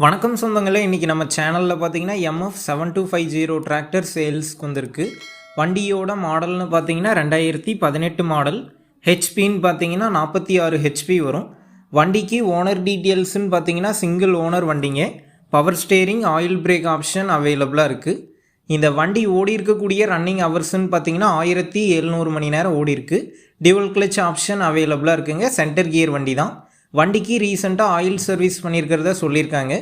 வணக்கம் சொந்தங்களே, இன்றைக்கி நம்ம சேனலில் பார்த்தீங்கன்னா MF7250 டிராக்டர் சேல்ஸ்க்கு வந்திருக்கு. வண்டியோட மாடல்னு பார்த்தீங்கன்னா 2018 மாடல். ஹெச்பின்னு பார்த்தீங்கன்னா 46 ஹெச்பி வரும். வண்டிக்கு ஓனர் டீட்டெயில்ஸ்ன்னு பார்த்தீங்கன்னா சிங்கிள் ஓனர் வண்டிங்க. Power steering, oil break option அவைலபிளாக இருக்குது. இந்த வண்டி ஓடி இருக்கக்கூடிய ரன்னிங் ஹவர்ஸ்ன்னு பார்த்தீங்கன்னா 1700 மணி நேரம் ஓடி இருக்குது. டியூவல் கிளச் ஆப்ஷன் அவைலபிளாக இருக்குங்க. சென்டர் கியர் வண்டி தான். வண்டிக்கு ரீசெண்டாக ஆயில் சர்வீஸ் பண்ணியிருக்கிறதா சொல்லியிருக்காங்க.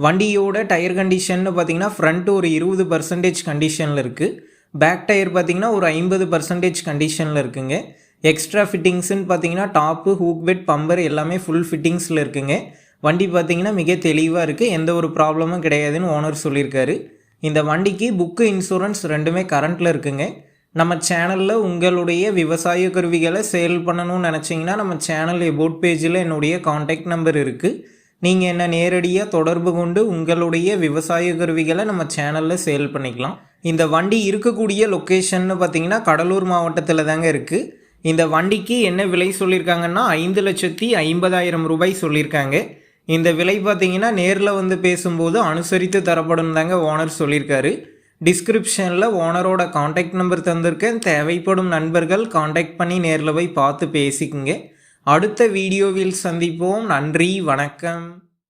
வண்டியோட டயர் கண்டிஷன்னு பார்த்தீங்கன்னா ஃப்ரண்ட் ஒரு 20% கண்டிஷனில் இருக்குது. பேக் டயர் பார்த்தீங்கன்னா ஒரு 50% கண்டிஷனில் இருக்குங்க. எக்ஸ்ட்ரா ஃபிட்டிங்ஸ்ன்னு பார்த்தீங்கன்னா டாப்பு, ஹூக் பெட், பம்பர் எல்லாமே ஃபுல் ஃபிட்டிங்ஸில் இருக்குங்க. வண்டி பார்த்தீங்கன்னா மிக தெளிவாக இருக்குது. எந்த ஒரு ப்ராப்ளமும் கிடையாதுன்னு ஓனர் சொல்லியிருக்காரு. இந்த வண்டிக்கு புக்கு, இன்சூரன்ஸ் ரெண்டுமே கரண்ட்டில் இருக்குங்க. நம்ம சேனலில் உங்களுடைய விவசாய கருவிகளை சேல் பண்ணணும்னு நினச்சிங்கன்னா நம்ம சேனல் எபோட் பேஜில் என்னுடைய காண்டாக்ட் நம்பர் இருக்குது. நீங்கள் என்ன நேரடியாக தொடர்பு கொண்டு உங்களுடைய விவசாய கருவிகளை நம்ம சேனலில் சேல் பண்ணிக்கலாம். இந்த வண்டி இருக்கக்கூடிய லொக்கேஷன்னு பார்த்தீங்கன்னா கடலூர் மாவட்டத்தில் தாங்க இருக்குது. இந்த வண்டிக்கு என்ன விலை சொல்லியிருக்காங்கன்னா 5,50,000 ரூபாய் சொல்லியிருக்காங்க. இந்த விலை பார்த்தீங்கன்னா நேரில் வந்து பேசும்போது அனுசரித்து தரப்படும் தாங்க ஓனர் சொல்லியிருக்காரு. டிஸ்கிரிப்ஷனில் ஓனரோட காண்டாக்ட் நம்பர் தந்திருக்கேன். தேவைப்படும் நண்பர்கள் காண்டாக்ட் பண்ணி நேரில் போய் பார்த்து பேசிக்குங்க. அடுத்த வீடியோவில் சந்திப்போம். நன்றி, வணக்கம்.